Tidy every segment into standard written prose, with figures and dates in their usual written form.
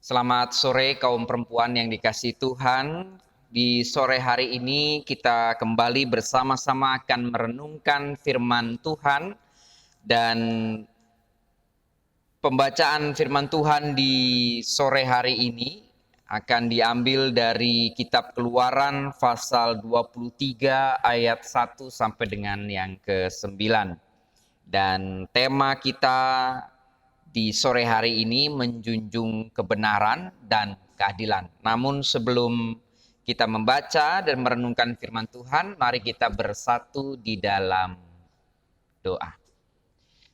Selamat sore kaum perempuan yang dikasihi Tuhan. Di sore hari ini kita kembali bersama-sama akan merenungkan firman Tuhan. Dan pembacaan firman Tuhan di sore hari ini akan diambil dari kitab Keluaran pasal 23 ayat 1 sampai dengan yang ke-9. Dan tema kita di sore hari ini menjunjung kebenaran dan keadilan. Namun sebelum kita membaca dan merenungkan firman Tuhan, mari kita bersatu di dalam doa.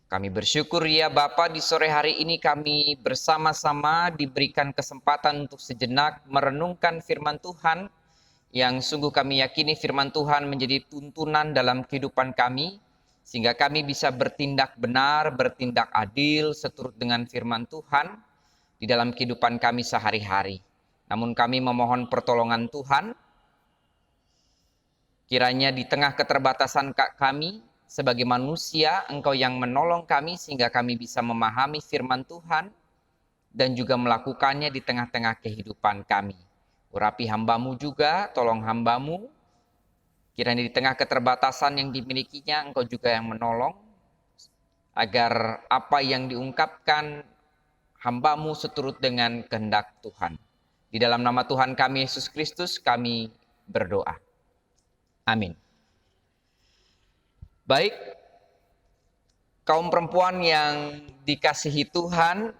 Kami bersyukur ya Bapa, di sore hari ini kami bersama-sama diberikan kesempatan untuk sejenak merenungkan firman Tuhan, yang sungguh kami yakini firman Tuhan menjadi tuntunan dalam kehidupan kami, sehingga kami bisa bertindak benar, bertindak adil seturut dengan firman Tuhan di dalam kehidupan kami sehari-hari. Namun kami memohon pertolongan Tuhan, kiranya di tengah keterbatasan kami sebagai manusia, Engkau yang menolong kami sehingga kami bisa memahami firman Tuhan dan juga melakukannya di tengah-tengah kehidupan kami. Urapi hamba-Mu juga, tolong hamba-Mu, kiranya di tengah keterbatasan yang dimilikinya, Engkau juga yang menolong, agar apa yang diungkapkan hamba-Mu seturut dengan kehendak Tuhan. Di dalam nama Tuhan kami, Yesus Kristus, kami berdoa. Amin. Baik, kaum perempuan yang dikasihi Tuhan,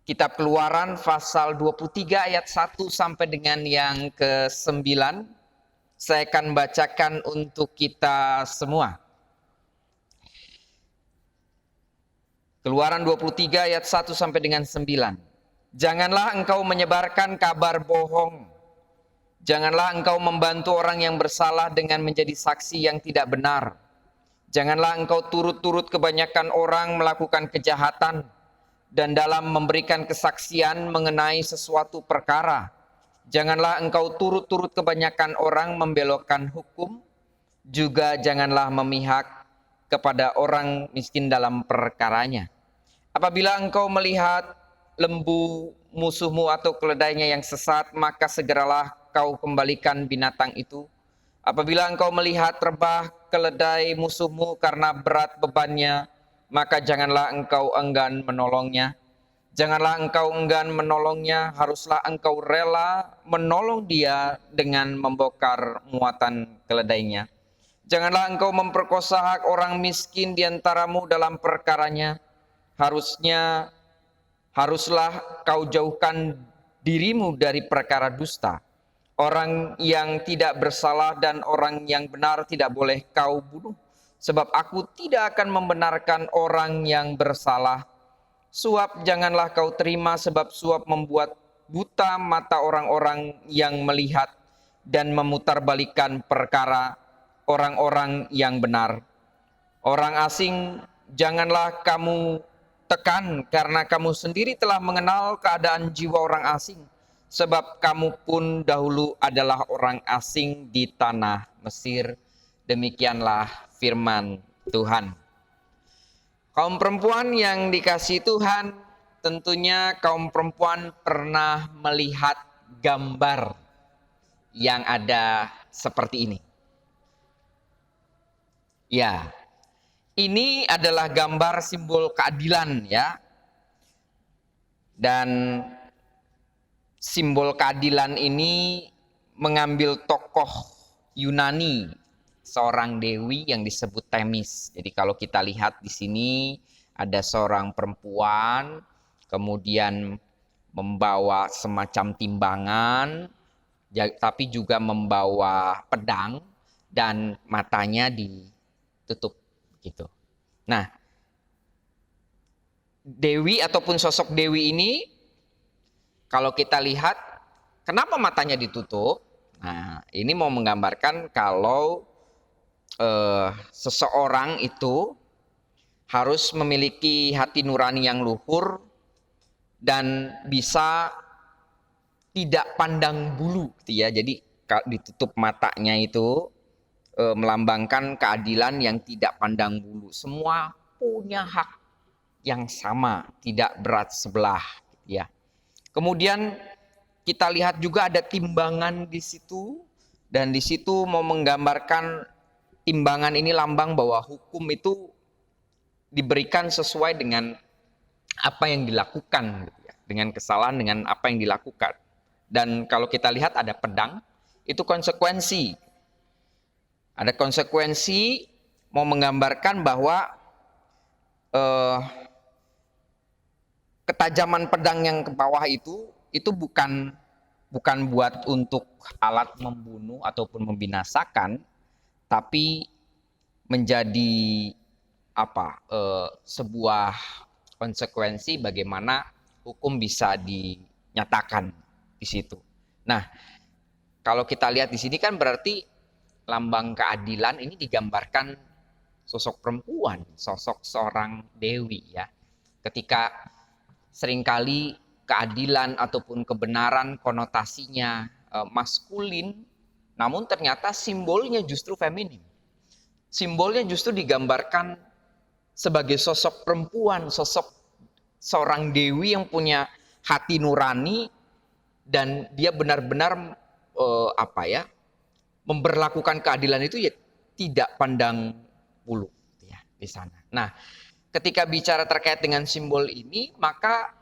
Kitab Keluaran pasal 23 ayat 1 sampai dengan yang ke-9. Saya akan bacakan untuk kita semua. Keluaran 23 ayat 1 sampai dengan 9. Janganlah engkau menyebarkan kabar bohong. Janganlah engkau membantu orang yang bersalah dengan menjadi saksi yang tidak benar. Janganlah engkau turut-turut kebanyakan orang melakukan kejahatan dan dalam memberikan kesaksian mengenai sesuatu perkara. Janganlah engkau turut-turut kebanyakan orang membelokkan hukum. Juga janganlah memihak kepada orang miskin dalam perkaranya. Apabila engkau melihat lembu musuhmu atau keledainya yang sesat, maka segeralah kau kembalikan binatang itu. Apabila engkau melihat rebah keledai musuhmu karena berat bebannya, maka janganlah engkau enggan menolongnya. Janganlah engkau enggan menolongnya, haruslah engkau rela menolong dia dengan membongkar muatan keledainya. Janganlah engkau memperkosa hak orang miskin di antaramu dalam perkaranya. Haruslah kau jauhkan dirimu dari perkara dusta. Orang yang tidak bersalah dan orang yang benar tidak boleh kau bunuh. Sebab aku tidak akan membenarkan orang yang bersalah. Suap janganlah kau terima, sebab suap membuat buta mata orang-orang yang melihat dan memutarbalikkan perkara orang-orang yang benar. Orang asing janganlah kamu tekan, karena kamu sendiri telah mengenal keadaan jiwa orang asing. Sebab kamu pun dahulu adalah orang asing di tanah Mesir. Demikianlah firman Tuhan. Kaum perempuan yang dikasihi Tuhan, tentunya kaum perempuan pernah melihat gambar yang ada seperti ini. Ya, ini adalah gambar simbol keadilan ya. Dan simbol keadilan ini mengambil tokoh Yunani, seorang dewi yang disebut Themis. Jadi kalau kita lihat di sini ada seorang perempuan, kemudian membawa semacam timbangan, tapi juga membawa pedang dan matanya ditutup gitu. Nah, dewi ataupun sosok dewi ini kalau kita lihat, kenapa matanya ditutup? Nah, ini mau menggambarkan kalau seseorang itu harus memiliki hati nurani yang luhur dan bisa tidak pandang bulu, gitu ya. Jadi ditutup matanya itu melambangkan keadilan yang tidak pandang bulu. Semua punya hak yang sama, tidak berat sebelah, ya. Kemudian kita lihat juga ada timbangan di situ, dan di situ mau menggambarkan timbangan ini lambang bahwa hukum itu diberikan sesuai dengan apa yang dilakukan, gitu ya. Dengan kesalahan, dengan apa yang dilakukan. Dan kalau kita lihat ada pedang, itu konsekuensi. Ada konsekuensi mau menggambarkan bahwa ketajaman pedang yang ke bawah itu bukan buat untuk alat membunuh ataupun membinasakan, tapi menjadi sebuah konsekuensi bagaimana hukum bisa dinyatakan di situ. Nah, kalau kita lihat di sini kan berarti lambang keadilan ini digambarkan sosok perempuan, sosok seorang dewi, ya. Ketika seringkali keadilan ataupun kebenaran konotasinya maskulin, namun ternyata simbolnya justru feminim. Simbolnya justru digambarkan sebagai sosok perempuan, sosok seorang dewi yang punya hati nurani, dan dia benar-benar memberlakukan keadilan itu ya tidak pandang bulu, ya, di sana. Nah, ketika bicara terkait dengan simbol ini, maka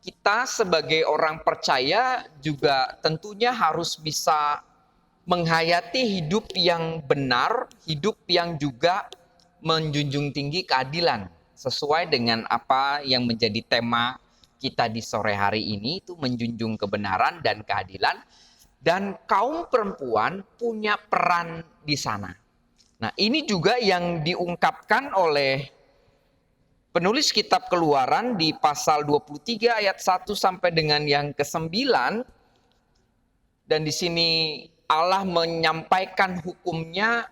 kita sebagai orang percaya juga tentunya harus bisa menghayati hidup yang benar, hidup yang juga menjunjung tinggi keadilan, sesuai dengan apa yang menjadi tema kita di sore hari ini, itu menjunjung kebenaran dan keadilan, dan kaum perempuan punya peran di sana. Nah, ini juga yang diungkapkan oleh penulis kitab Keluaran di pasal 23 ayat 1 sampai dengan yang ke-9. Dan di sini Allah menyampaikan hukumnya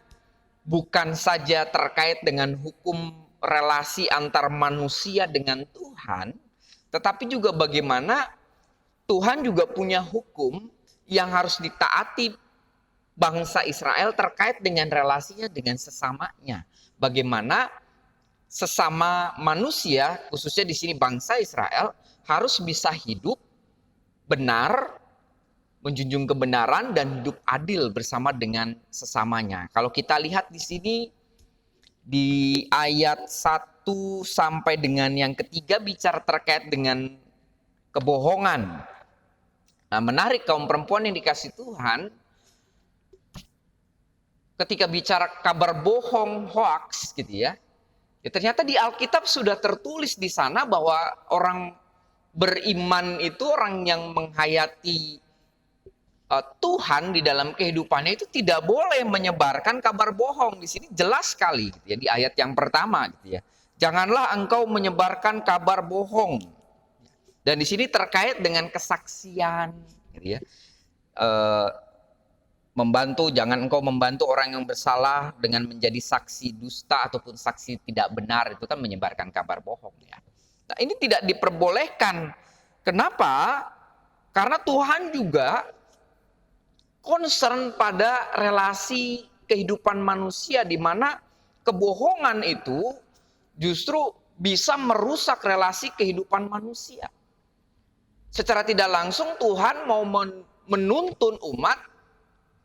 bukan saja terkait dengan hukum relasi antar manusia dengan Tuhan, tetapi juga bagaimana Tuhan juga punya hukum yang harus ditaati bangsa Israel terkait dengan relasinya dengan sesamanya. Bagaimana sesama manusia, khususnya di sini bangsa Israel, harus bisa hidup benar, menjunjung kebenaran dan hidup adil bersama dengan sesamanya. Kalau kita lihat di sini di ayat 1 sampai dengan yang ketiga bicara terkait dengan kebohongan. Nah, menarik kaum perempuan yang dikasih Tuhan, ketika bicara kabar bohong, hoax gitu ya. Ya, ternyata di Alkitab sudah tertulis di sana bahwa orang beriman itu orang yang menghayati Tuhan di dalam kehidupannya itu tidak boleh menyebarkan kabar bohong. Di sini jelas sekali gitu ya, di ayat yang pertama gitu ya. Janganlah engkau menyebarkan kabar bohong. Dan di sini terkait dengan kesaksian gitu ya. Jangan engkau membantu orang yang bersalah dengan menjadi saksi dusta ataupun saksi tidak benar, itu kan menyebarkan kabar bohong ya. Nah, ini tidak diperbolehkan. Kenapa? Karena Tuhan juga concern pada relasi kehidupan manusia, di mana kebohongan itu justru bisa merusak relasi kehidupan manusia. Secara tidak langsung Tuhan mau menuntun umat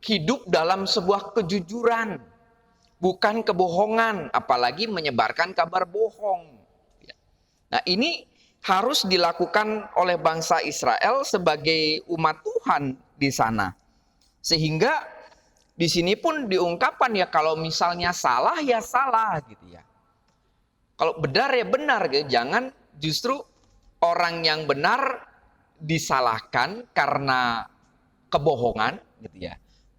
hidup dalam sebuah kejujuran, bukan kebohongan, apalagi menyebarkan kabar bohong. Nah, ini harus dilakukan oleh bangsa Israel sebagai umat Tuhan di sana. Sehingga di sini pun diungkapkan ya, kalau misalnya salah ya salah gitu ya. Kalau benar ya benar gitu. Jangan justru orang yang benar disalahkan karena kebohongan gitu ya.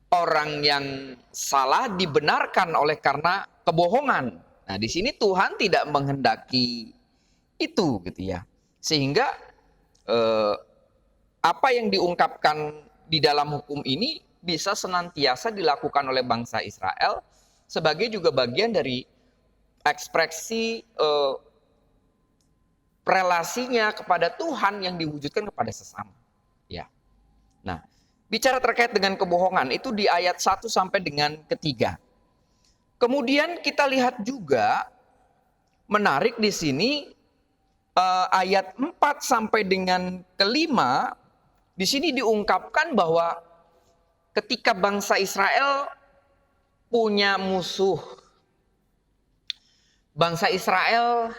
Orang yang salah dibenarkan oleh karena kebohongan. Nah, di sini Tuhan tidak menghendaki itu gitu ya. Sehingga apa yang diungkapkan di dalam hukum ini bisa senantiasa dilakukan oleh bangsa Israel sebagai juga bagian dari ekspresi relasinya kepada Tuhan yang diwujudkan kepada sesama. Ya. Nah, bicara terkait dengan kebohongan itu di ayat 1 sampai dengan ketiga. Kemudian kita lihat juga menarik di sini ayat 4 sampai dengan ke-5, di sini diungkapkan bahwa ketika bangsa Israel punya musuh, bangsa Israel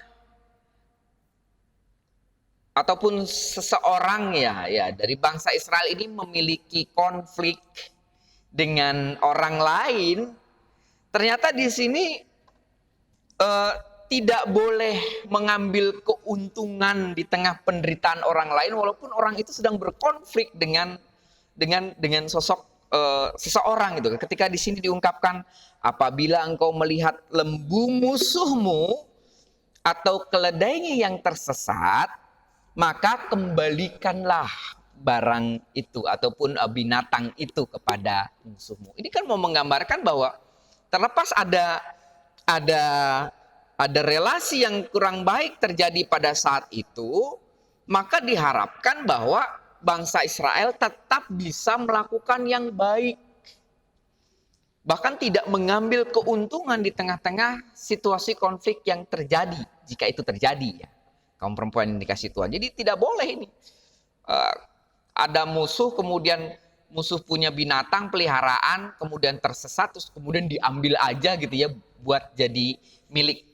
ataupun seseorang ya dari bangsa Israel ini memiliki konflik dengan orang lain, ternyata di sini tidak boleh mengambil keuntungan di tengah penderitaan orang lain walaupun orang itu sedang berkonflik dengan sosok seseorang gitu. Ketika di sini diungkapkan, apabila engkau melihat lembu musuhmu atau keledainya yang tersesat, maka kembalikanlah barang itu ataupun binatang itu kepada musuhmu. Ini kan mau menggambarkan bahwa terlepas ada relasi yang kurang baik terjadi pada saat itu, maka diharapkan bahwa bangsa Israel tetap bisa melakukan yang baik. Bahkan tidak mengambil keuntungan di tengah-tengah situasi konflik yang terjadi, jika itu terjadi ya. Kaum perempuan yang dikasih Tuhan. Jadi tidak boleh ini. Ada musuh, kemudian musuh punya binatang peliharaan, kemudian tersesat, terus kemudian diambil aja gitu ya, buat jadi milik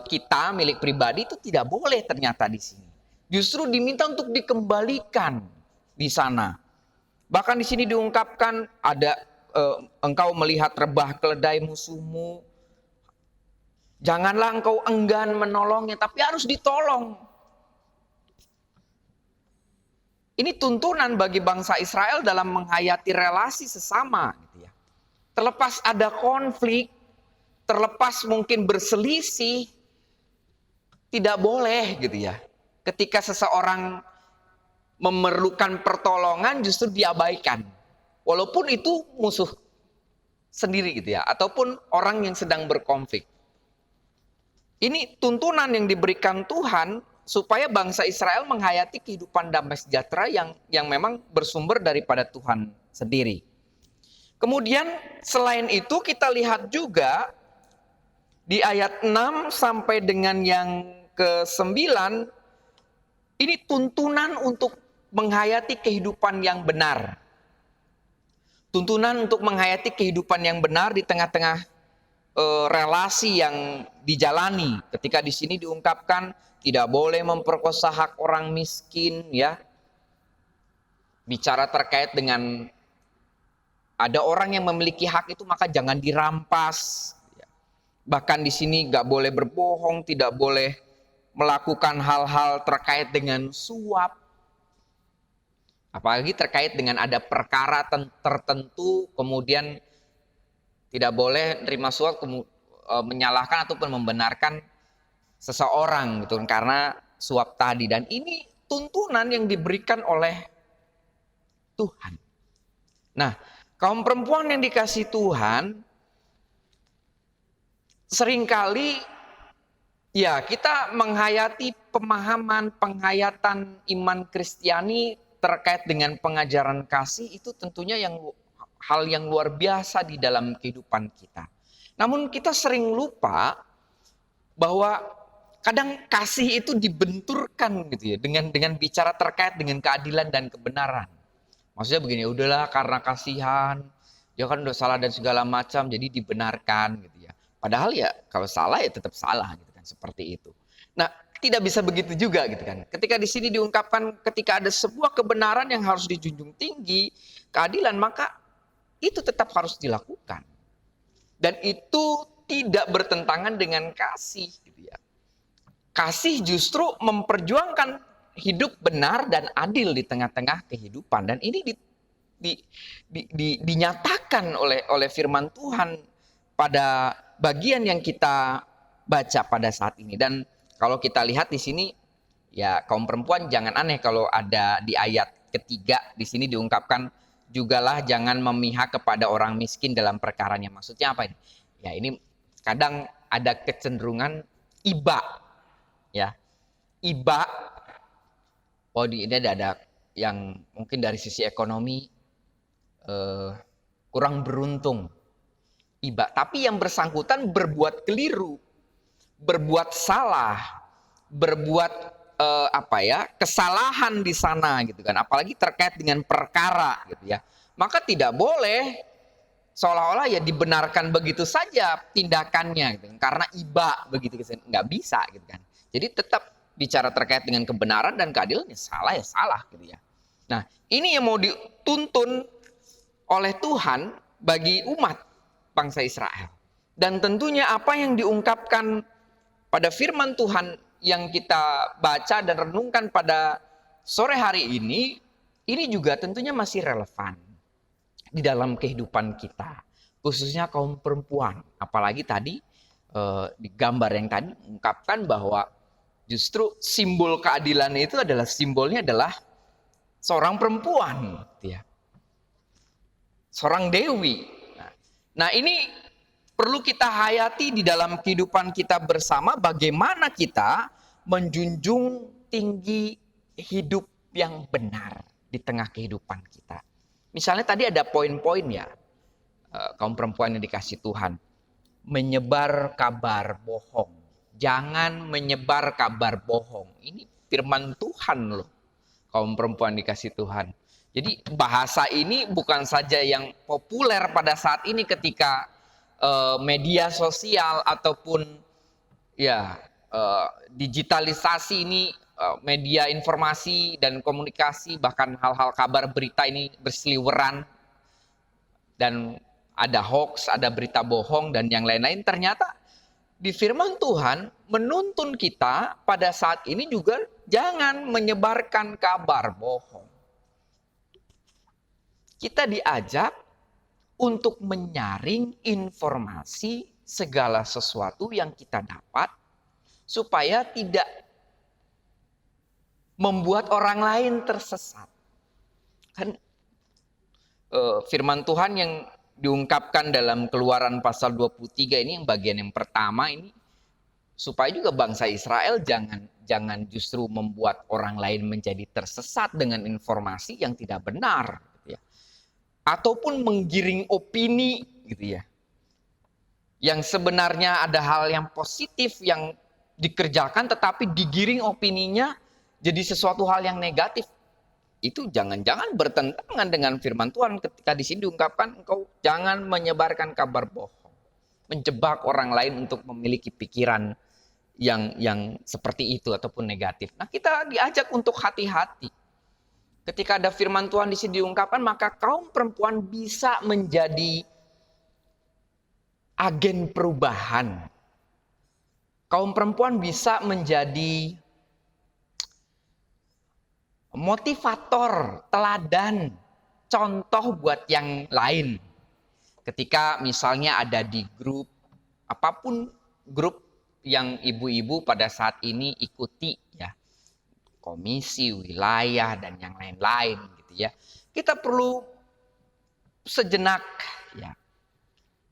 kita, milik pribadi, itu tidak boleh ternyata di sini. Justru diminta untuk dikembalikan di sana. Bahkan di sini diungkapkan ada engkau melihat rebah keledai musuhmu, janganlah engkau enggan menolongnya, tapi harus ditolong. Ini tuntunan bagi bangsa Israel dalam menghayati relasi sesama, gitu ya. Terlepas ada konflik, terlepas mungkin berselisih, tidak boleh gitu ya. Ketika seseorang memerlukan pertolongan justru diabaikan. Walaupun itu musuh sendiri gitu ya, ataupun orang yang sedang berkonflik. Ini tuntunan yang diberikan Tuhan supaya bangsa Israel menghayati kehidupan damai sejahtera yang memang bersumber daripada Tuhan sendiri. Kemudian selain itu kita lihat juga di ayat 6 sampai dengan yang ke-9, ini tuntunan untuk menghayati kehidupan yang benar. Tuntunan untuk menghayati kehidupan yang benar di tengah-tengah relasi yang dijalani. Ketika di sini diungkapkan tidak boleh memperkosa hak orang miskin ya. Bicara terkait dengan ada orang yang memiliki hak itu maka jangan dirampas. Bahkan di sini nggak boleh berbohong, tidak boleh melakukan hal-hal terkait dengan suap. Apalagi terkait dengan ada perkara tertentu, kemudian tidak boleh terima suap, menyalahkan ataupun membenarkan seseorang gitu karena suap tadi. Dan ini tuntunan yang diberikan oleh Tuhan. Nah, kaum perempuan yang dikasih Tuhan, seringkali ya kita menghayati pemahaman, penghayatan iman Kristiani terkait dengan pengajaran kasih itu tentunya hal yang luar biasa di dalam kehidupan kita. Namun kita sering lupa bahwa kadang kasih itu dibenturkan gitu ya dengan bicara terkait dengan keadilan dan kebenaran. Maksudnya begini, udahlah karena kasihan, dia kan udah salah dan segala macam jadi dibenarkan gitu ya. Padahal ya kalau salah ya tetap salah gitu kan, seperti itu. Nah, tidak bisa begitu juga gitu kan. Ketika di sini diungkapkan ketika ada sebuah kebenaran yang harus dijunjung tinggi, keadilan, maka itu tetap harus dilakukan. Dan itu tidak bertentangan dengan kasih gitu ya. Kasih justru memperjuangkan hidup benar dan adil di tengah-tengah kehidupan, dan ini dinyatakan oleh firman Tuhan pada bagian yang kita baca pada saat ini. Dan kalau kita lihat di sini ya kaum perempuan jangan aneh kalau ada di ayat ketiga di sini diungkapkan jugalah jangan memihak kepada orang miskin dalam perkaranya. Maksudnya apa ini? Ya ini kadang ada kecenderungan iba ya. Iba, oh ini ada yang mungkin dari sisi ekonomi kurang beruntung. Iba, tapi yang bersangkutan berbuat keliru, berbuat salah, berbuat kesalahan di sana gitu kan, apalagi terkait dengan perkara gitu ya, maka tidak boleh seolah-olah ya dibenarkan begitu saja tindakannya gitu, karena iba begitu, nggak bisa gitu kan. Jadi tetap bicara terkait dengan kebenaran dan keadilan, ya salah gitu ya. Nah, ini yang mau dituntun oleh Tuhan bagi umat bangsa Israel. Dan tentunya apa yang diungkapkan pada firman Tuhan yang kita baca dan renungkan pada sore hari ini juga tentunya masih relevan di dalam kehidupan kita, khususnya kaum perempuan. Apalagi tadi di gambar yang tadi mengungkapkan bahwa justru simbol keadilan itu simbolnya adalah seorang perempuan, gitu ya. Seorang dewi. Nah, ini perlu kita hayati di dalam kehidupan kita bersama, bagaimana kita menjunjung tinggi hidup yang benar di tengah kehidupan kita. Misalnya tadi ada poin-poin ya, kaum perempuan yang dikasih Tuhan. Menyebar kabar bohong. Jangan menyebar kabar bohong. Ini firman Tuhan loh, kaum perempuan dikasih Tuhan. Jadi bahasa ini bukan saja yang populer pada saat ini ketika media sosial ataupun digitalisasi ini, media informasi dan komunikasi, bahkan hal-hal kabar berita ini berseliweran dan ada hoax, ada berita bohong dan yang lain-lain. Ternyata di firman Tuhan menuntun kita pada saat ini juga jangan menyebarkan kabar bohong. Kita diajak untuk menyaring informasi segala sesuatu yang kita dapat supaya tidak membuat orang lain tersesat. Kan firman Tuhan yang diungkapkan dalam Keluaran pasal 23 ini, yang bagian yang pertama ini, supaya juga bangsa Israel jangan justru membuat orang lain menjadi tersesat dengan informasi yang tidak benar, gitu ya. Ataupun menggiring opini gitu ya. Yang sebenarnya ada hal yang positif yang dikerjakan tetapi digiring opininya jadi sesuatu hal yang negatif. Itu jangan-jangan bertentangan dengan firman Tuhan ketika di sini diungkapkan engkau jangan menyebarkan kabar bohong, menjebak orang lain untuk memiliki pikiran yang seperti itu ataupun negatif. Nah, kita diajak untuk hati-hati. Ketika ada firman Tuhan di sini diungkapkan, maka kaum perempuan bisa menjadi agen perubahan. Kaum perempuan bisa menjadi motivator, teladan, contoh buat yang lain. Ketika misalnya ada di grup, apapun grup yang ibu-ibu pada saat ini ikuti ya, komisi, wilayah, dan yang lain-lain gitu ya. Kita perlu sejenak ya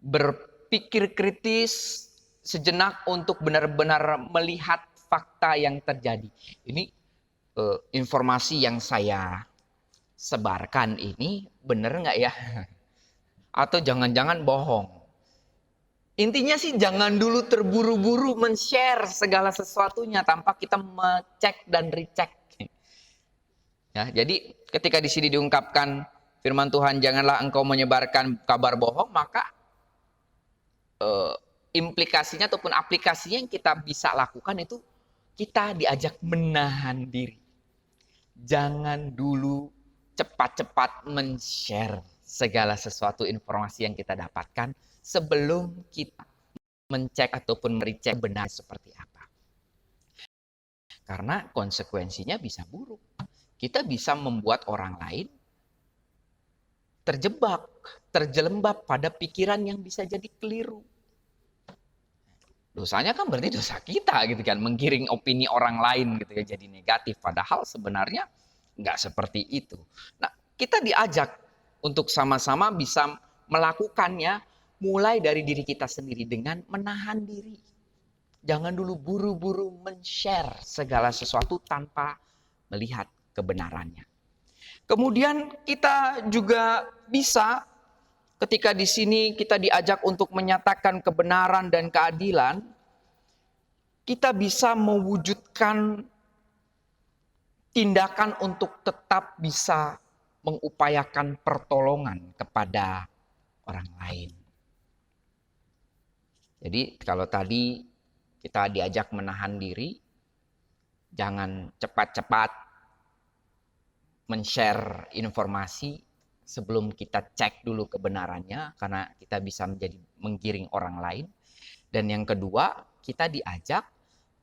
berpikir kritis, sejenak untuk benar-benar melihat fakta yang terjadi. Ini informasi yang saya sebarkan ini benar nggak ya? Atau jangan-jangan bohong? Intinya sih jangan dulu terburu-buru men-share segala sesuatunya tanpa kita mengecek dan recheck. Ya, jadi ketika di sini diungkapkan firman Tuhan, janganlah engkau menyebarkan kabar bohong, maka implikasinya ataupun aplikasinya yang kita bisa lakukan itu kita diajak menahan diri. Jangan dulu cepat-cepat men-share segala sesuatu informasi yang kita dapatkan sebelum kita mencek ataupun merecek benar seperti apa. Karena konsekuensinya bisa buruk. Kita bisa membuat orang lain terjebak, terjelembab pada pikiran yang bisa jadi keliru. Dosanya kan berarti dosa kita gitu kan, menggiring opini orang lain gitu ya jadi negatif, padahal sebenarnya nggak seperti itu. Nah, kita diajak untuk sama-sama bisa melakukannya mulai dari diri kita sendiri dengan menahan diri. Jangan dulu buru-buru men-share segala sesuatu tanpa melihat kebenarannya. Kemudian kita juga bisa ketika di sini kita diajak untuk menyatakan kebenaran dan keadilan, kita bisa mewujudkan tindakan untuk tetap bisa mengupayakan pertolongan kepada orang lain. Jadi kalau tadi kita diajak menahan diri, jangan cepat-cepat men-share informasi sebelum kita cek dulu kebenarannya, karena kita bisa menjadi menggiring orang lain. Dan yang kedua, kita diajak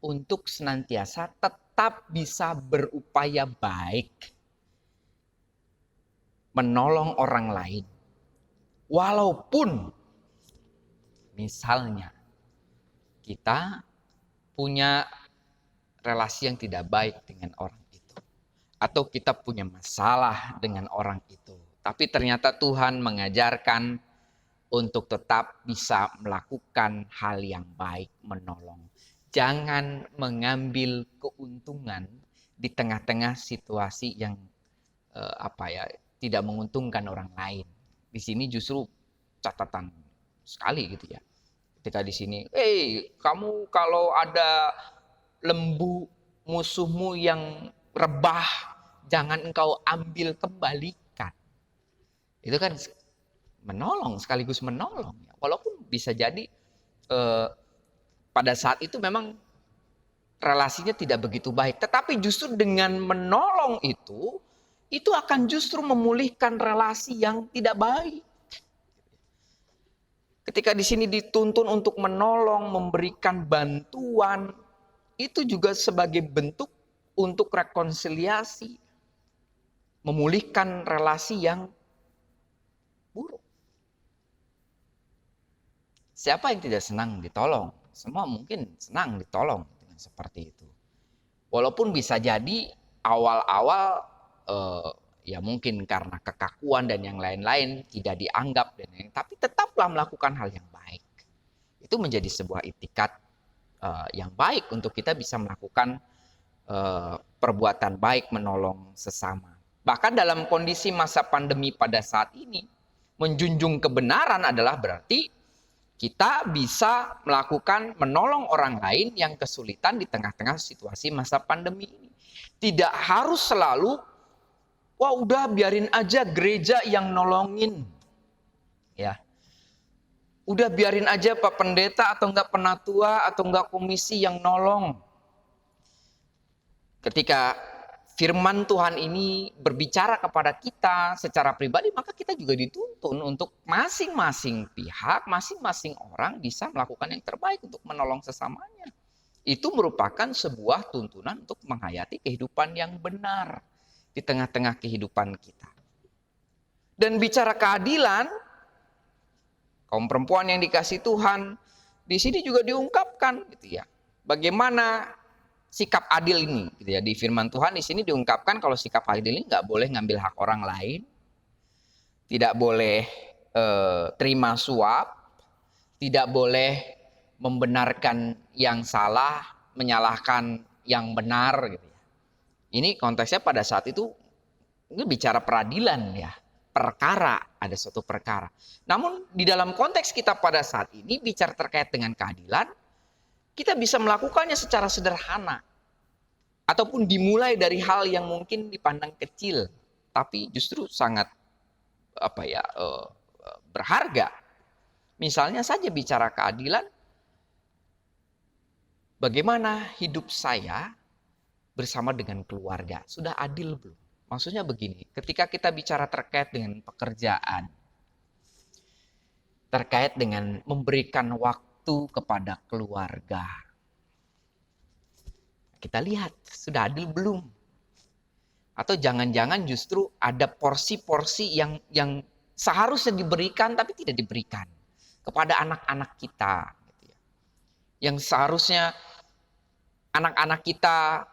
untuk senantiasa tetap bisa berupaya baik, menolong orang lain. Walaupun misalnya kita punya relasi yang tidak baik dengan orang itu, atau kita punya masalah dengan orang itu, tapi ternyata Tuhan mengajarkan untuk tetap bisa melakukan hal yang baik, menolong. Jangan mengambil keuntungan di tengah-tengah situasi yang tidak menguntungkan orang lain. Di sini justru catatan sekali gitu ya. Ketika di sini, kamu kalau ada lembu musuhmu yang rebah, jangan engkau ambil kembalikan. Itu kan menolong, sekaligus menolong. Walaupun bisa jadi pada saat itu memang relasinya tidak begitu baik. Tetapi justru dengan menolong itu akan justru memulihkan relasi yang tidak baik. Ketika di sini dituntun untuk menolong, memberikan bantuan, itu juga sebagai bentuk untuk rekonsiliasi, memulihkan relasi yang buruk. Siapa yang tidak senang ditolong? Semua mungkin senang ditolong dengan seperti itu. Walaupun bisa jadi awal-awal ya mungkin karena kekakuan dan yang lain-lain tidak dianggap tapi tetaplah melakukan hal yang baik. Itu menjadi sebuah itikat yang baik untuk kita bisa melakukan perbuatan baik, menolong sesama. Bahkan dalam kondisi masa pandemi pada saat ini, menjunjung kebenaran adalah berarti kita bisa melakukan menolong orang lain yang kesulitan di tengah-tengah situasi masa pandemi ini. Tidak harus selalu udah biarin aja gereja yang nolongin. Ya. Udah biarin aja Pak Pendeta atau enggak penatua atau enggak komisi yang nolong. Ketika firman Tuhan ini berbicara kepada kita secara pribadi, maka kita juga dituntun untuk masing-masing pihak, masing-masing orang bisa melakukan yang terbaik untuk menolong sesamanya. Itu merupakan sebuah tuntunan untuk menghayati kehidupan yang benar di tengah-tengah kehidupan kita. Dan bicara keadilan, kaum perempuan yang dikasih Tuhan, di sini juga diungkapkan gitu ya. Bagaimana sikap adil ini gitu ya. Di firman Tuhan di sini diungkapkan kalau sikap adil ini nggak boleh ngambil hak orang lain, tidak boleh terima suap, tidak boleh membenarkan yang salah, menyalahkan yang benar gitu ya. Ini konteksnya pada saat itu ini bicara peradilan ya, perkara, ada suatu perkara. Namun di dalam konteks kita pada saat ini bicara terkait dengan keadilan, kita bisa melakukannya secara sederhana. Ataupun dimulai dari hal yang mungkin dipandang kecil, tapi justru sangat berharga. Misalnya saja bicara keadilan, bagaimana hidup saya bersama dengan keluarga, sudah adil belum? Maksudnya begini, ketika kita bicara terkait dengan pekerjaan, terkait dengan memberikan waktu kepada keluarga, kita lihat sudah adil belum? Atau jangan-jangan justru ada porsi-porsi yang seharusnya diberikan tapi tidak diberikan kepada anak-anak kita, gitu ya. Yang seharusnya anak-anak kita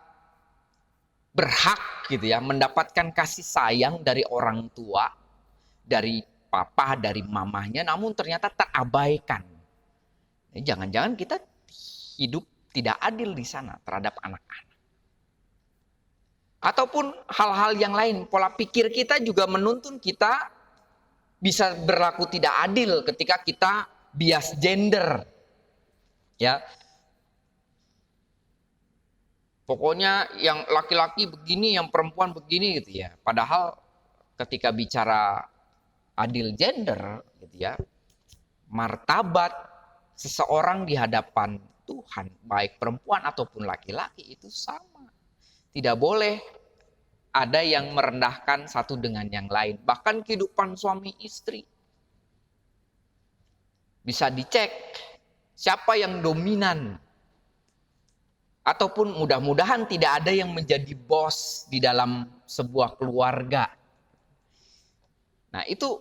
berhak gitu ya mendapatkan kasih sayang dari orang tua, dari papa, dari mamahnya, namun ternyata terabaikan. Jangan-jangan kita hidup tidak adil di sana terhadap anak-anak. Ataupun hal-hal yang lain, pola pikir kita juga menuntun kita bisa berlaku tidak adil ketika kita bias gender. Ya. Pokoknya yang laki-laki begini, yang perempuan begini gitu ya. Padahal ketika bicara adil gender gitu ya, martabat seseorang di hadapan Tuhan, baik perempuan ataupun laki-laki itu sama. Tidak boleh ada yang merendahkan satu dengan yang lain. Bahkan kehidupan suami istri. Bisa dicek siapa yang dominan. Ataupun mudah-mudahan tidak ada yang menjadi bos di dalam sebuah keluarga. Nah itu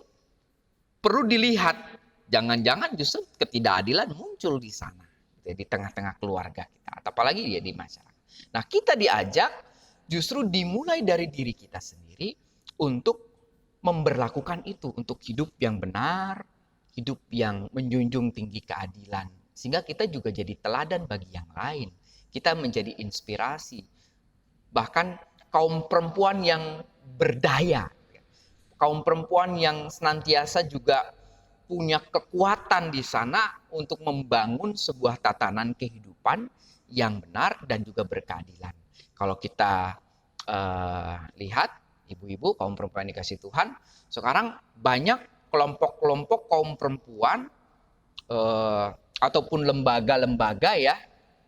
perlu dilihat. Jangan-jangan justru ketidakadilan muncul di sana. Di tengah-tengah keluarga kita. Apalagi dia di masyarakat. Nah kita diajak justru dimulai dari diri kita sendiri untuk memberlakukan itu. Untuk hidup yang benar, hidup yang menjunjung tinggi keadilan. Sehingga kita juga jadi teladan bagi yang lain. Kita menjadi inspirasi. Bahkan kaum perempuan yang berdaya. Kaum perempuan yang senantiasa juga punya kekuatan di sana untuk membangun sebuah tatanan kehidupan yang benar dan juga berkeadilan. Kalau kita lihat, ibu-ibu, kaum perempuan dikasih Tuhan, sekarang banyak kelompok-kelompok kaum perempuan ataupun lembaga-lembaga ya,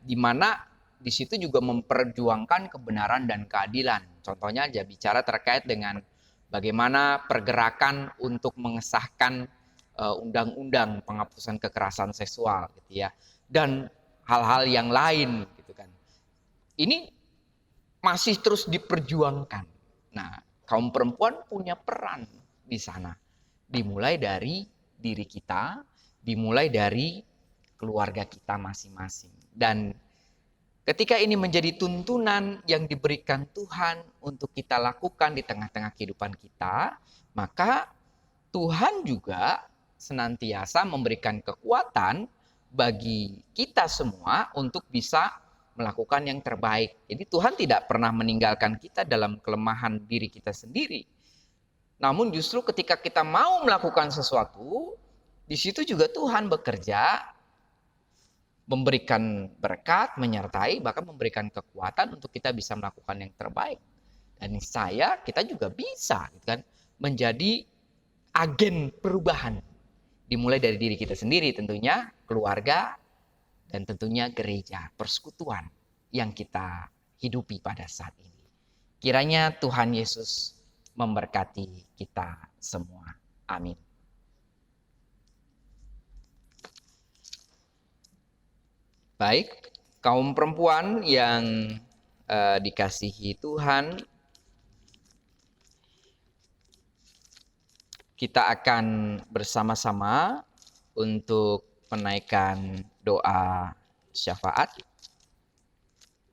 di mana di situ juga memperjuangkan kebenaran dan keadilan. Contohnya aja bicara terkait dengan bagaimana pergerakan untuk mengesahkan undang-undang penghapusan kekerasan seksual gitu ya. Dan hal-hal yang lain gitu kan. Ini masih terus diperjuangkan. Nah, kaum perempuan punya peran di sana. Dimulai dari diri kita, dimulai dari keluarga kita masing-masing. Dan ketika ini menjadi tuntunan yang diberikan Tuhan untuk kita lakukan di tengah-tengah kehidupan kita, maka Tuhan juga senantiasa memberikan kekuatan bagi kita semua untuk bisa melakukan yang terbaik. Jadi Tuhan tidak pernah meninggalkan kita dalam kelemahan diri kita sendiri. Namun justru ketika kita mau melakukan sesuatu, di situ juga Tuhan bekerja, memberikan berkat, menyertai, bahkan memberikan kekuatan untuk kita bisa melakukan yang terbaik. Dan kita juga bisa gitu kan, menjadi agen perubahan. Dimulai dari diri kita sendiri tentunya, keluarga, dan tentunya gereja, persekutuan yang kita hidupi pada saat ini. Kiranya Tuhan Yesus memberkati kita semua. Amin. Baik, kaum perempuan yang dikasihi Tuhan, kita akan bersama-sama untuk menaikkan doa syafaat.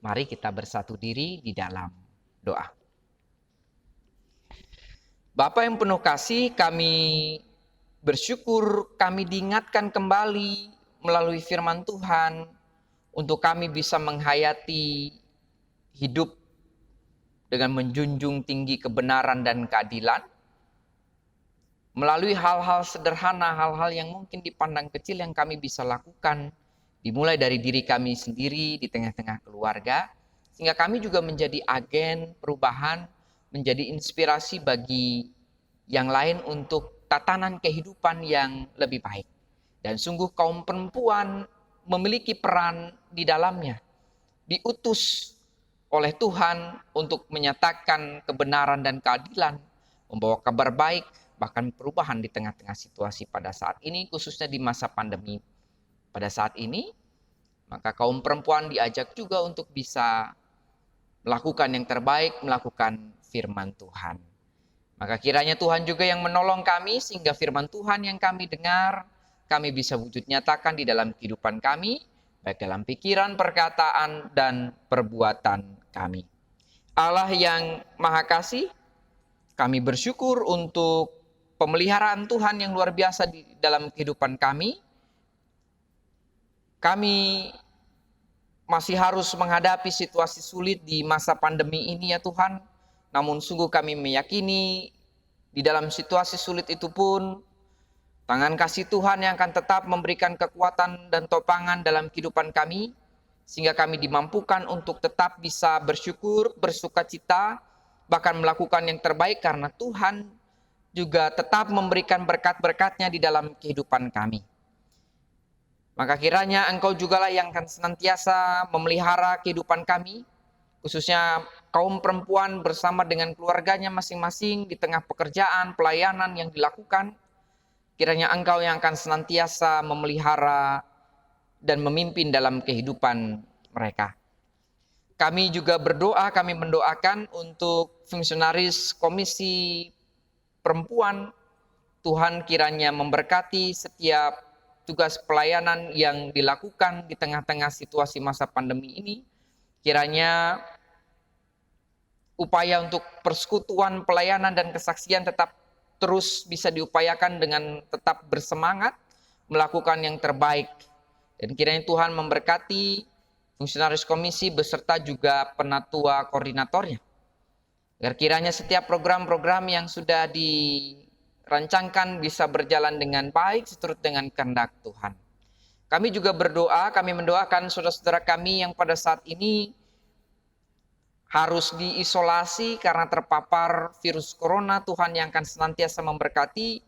Mari kita bersatu diri di dalam doa. Bapa yang penuh kasih, kami bersyukur kami diingatkan kembali melalui firman Tuhan untuk kami bisa menghayati hidup dengan menjunjung tinggi kebenaran dan keadilan melalui hal-hal sederhana, hal-hal yang mungkin dipandang kecil yang kami bisa lakukan, dimulai dari diri kami sendiri di tengah-tengah keluarga, sehingga kami juga menjadi agen perubahan, menjadi inspirasi bagi yang lain untuk tatanan kehidupan yang lebih baik. Dan sungguh kaum perempuan memiliki peran di dalamnya, diutus oleh Tuhan untuk menyatakan kebenaran dan keadilan, membawa kabar baik, bahkan perubahan di tengah-tengah situasi pada saat ini, khususnya di masa pandemi. Pada saat ini, maka kaum perempuan diajak juga untuk bisa melakukan yang terbaik, melakukan firman Tuhan. Maka kiranya Tuhan juga yang menolong kami, sehingga firman Tuhan yang kami dengar, kami bisa wujud nyatakan di dalam kehidupan kami, baik dalam pikiran, perkataan, dan perbuatan kami. Allah yang Maha Kasih, kami bersyukur untuk pemeliharaan Tuhan yang luar biasa di dalam kehidupan kami. Kami masih harus menghadapi situasi sulit di masa pandemi ini ya Tuhan. Namun sungguh kami meyakini di dalam situasi sulit itu pun tangan kasih Tuhan yang akan tetap memberikan kekuatan dan topangan dalam kehidupan kami. sehingga kami dimampukan untuk tetap bisa bersyukur, bersukacita, bahkan melakukan yang terbaik karena Tuhan juga tetap memberikan berkat-berkat-Nya di dalam kehidupan kami. Maka kiranya Engkau jugalah yang akan senantiasa memelihara kehidupan kami, khususnya kaum perempuan bersama dengan keluarganya masing-masing di tengah pekerjaan, pelayanan yang dilakukan. Kiranya Engkau yang akan senantiasa memelihara dan memimpin dalam kehidupan mereka. Kami juga berdoa, kami mendoakan untuk fungsionaris Komisi Perempuan. Tuhan kiranya memberkati setiap tugas pelayanan yang dilakukan di tengah-tengah situasi masa pandemi ini. Kiranya upaya untuk persekutuan, pelayanan, dan kesaksian tetap terus bisa diupayakan dengan tetap bersemangat, melakukan yang terbaik. Dan kiranya Tuhan memberkati fungsionaris komisi beserta juga penatua koordinatornya. Agar kiranya setiap program-program yang sudah dirancangkan bisa berjalan dengan baik seturut dengan kehendak Tuhan. Kami juga berdoa, kami mendoakan saudara-saudara kami yang pada saat ini harus diisolasi karena terpapar virus corona. Tuhan yang akan senantiasa memberkati,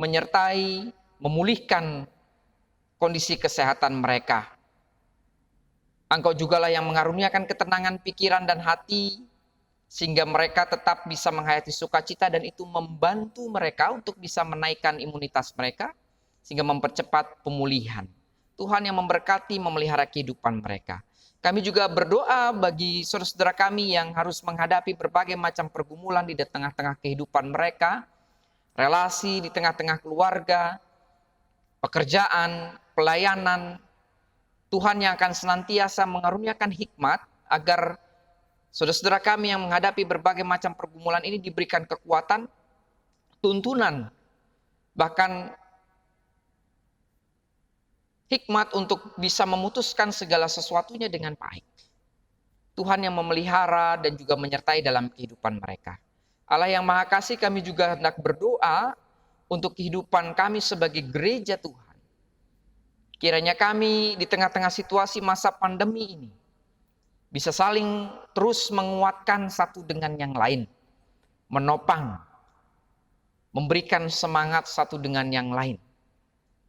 menyertai, memulihkan kondisi kesehatan mereka. Engkau jugalah yang mengaruniakan ketenangan pikiran dan hati, sehingga mereka tetap bisa menghayati sukacita, dan itu membantu mereka untuk bisa menaikkan imunitas mereka, sehingga mempercepat pemulihan. Tuhan yang memberkati, memelihara kehidupan mereka. Kami juga berdoa bagi saudara-saudara kami yang harus menghadapi berbagai macam pergumulan di tengah-tengah kehidupan mereka, relasi di tengah-tengah keluarga, pekerjaan, pelayanan. Tuhan yang akan senantiasa mengaruniakan hikmat agar saudara-saudara kami yang menghadapi berbagai macam pergumulan ini diberikan kekuatan, tuntunan, bahkan hikmat untuk bisa memutuskan segala sesuatunya dengan baik. Tuhan yang memelihara dan juga menyertai dalam kehidupan mereka. Allah yang Maha Kasih, kami juga hendak berdoa untuk kehidupan kami sebagai gereja Tuhan. Kiranya kami di tengah-tengah situasi masa pandemi ini bisa saling terus menguatkan satu dengan yang lain, menopang, memberikan semangat satu dengan yang lain.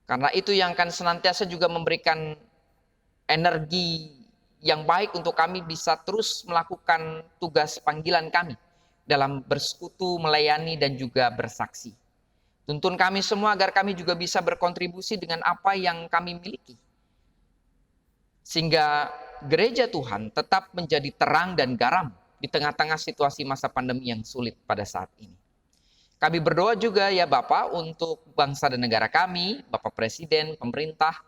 Karena itu yang akan senantiasa juga memberikan energi yang baik untuk kami bisa terus melakukan tugas panggilan kami dalam bersekutu, melayani, dan juga bersaksi. Tuntun kami semua agar kami juga bisa berkontribusi dengan apa yang kami miliki. Sehingga gereja Tuhan tetap menjadi terang dan garam di tengah-tengah situasi masa pandemi yang sulit pada saat ini. Kami berdoa juga ya Bapak untuk bangsa dan negara kami, Bapak Presiden, pemerintah,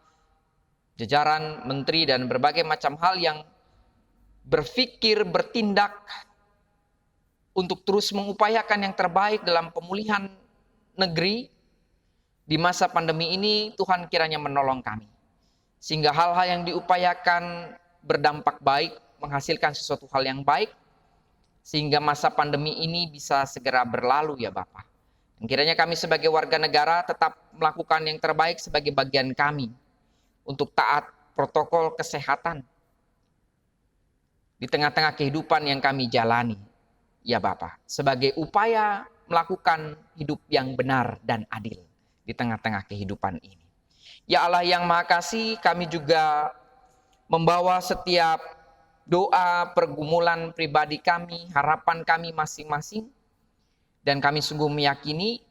jajaran, menteri, dan berbagai macam hal yang berpikir, bertindak untuk terus mengupayakan yang terbaik dalam pemulihan negeri di masa pandemi ini. Tuhan kiranya menolong kami, sehingga hal-hal yang diupayakan berdampak baik, menghasilkan sesuatu hal yang baik, sehingga masa pandemi ini bisa segera berlalu ya Bapak. Dan kiranya kami sebagai warga negara tetap melakukan yang terbaik sebagai bagian kami untuk taat protokol kesehatan di tengah-tengah kehidupan yang kami jalani ya Bapak, sebagai upaya melakukan hidup yang benar dan adil di tengah-tengah kehidupan ini. Ya Allah yang Maha Kasih, kami juga membawa setiap doa, pergumulan pribadi kami, harapan kami masing-masing. Dan kami sungguh meyakini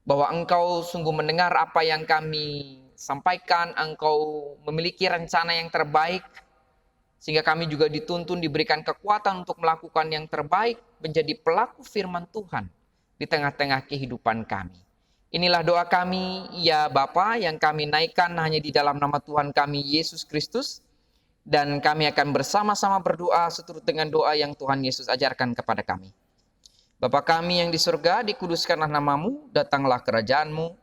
bahwa Engkau sungguh mendengar apa yang kami sampaikan. Engkau memiliki rencana yang terbaik, sehingga kami juga dituntun, diberikan kekuatan untuk melakukan yang terbaik, menjadi pelaku firman Tuhan di tengah-tengah kehidupan kami. Inilah doa kami ya Bapa, yang kami naikkan hanya di dalam nama Tuhan kami Yesus Kristus. Dan kami akan bersama-sama berdoa seturut dengan doa yang Tuhan Yesus ajarkan kepada kami. Bapa kami yang di surga, dikuduskanlah namamu, datanglah kerajaanmu,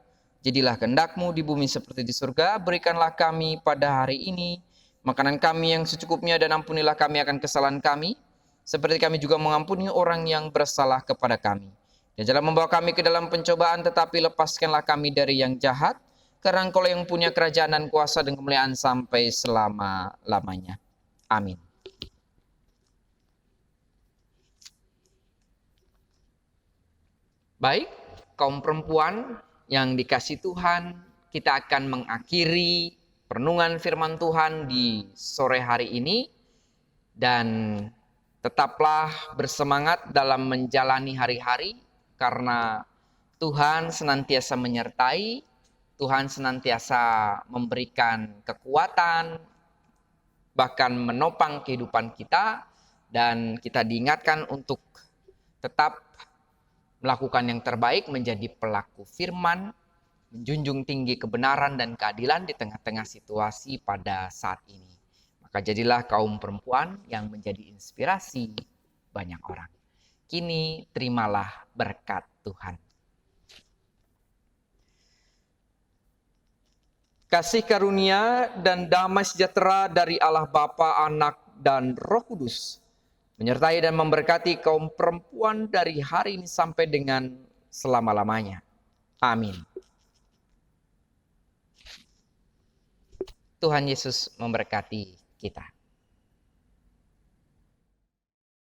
jadilah kehendakmu di bumi seperti di surga. Berikanlah kami pada hari ini makanan kami yang secukupnya, dan ampunilah kami akan kesalahan kami, seperti kami juga mengampuni orang yang bersalah kepada kami. Dan jangan membawa kami ke dalam pencobaan, tetapi lepaskanlah kami dari yang jahat. karena Engkau yang punya kerajaan dan kuasa dan kemuliaan sampai selama-lamanya. Amin. Baik, kaum perempuan yang dikasihi Tuhan, kita akan mengakhiri perenungan firman Tuhan di sore hari ini. Dan tetaplah bersemangat dalam menjalani hari-hari, karena Tuhan senantiasa menyertai, Tuhan senantiasa memberikan kekuatan, bahkan menopang kehidupan kita, dan kita diingatkan untuk tetap melakukan yang terbaik, menjadi pelaku firman, menjunjung tinggi kebenaran dan keadilan di tengah-tengah situasi pada saat ini. Maka jadilah kaum perempuan yang menjadi inspirasi banyak orang. Kini terimalah berkat Tuhan. Kasih karunia dan damai sejahtera dari Allah Bapa, Anak, dan Roh Kudus menyertai dan memberkati kaum perempuan dari hari ini sampai dengan selama-lamanya. Amin. Tuhan Yesus memberkati kita.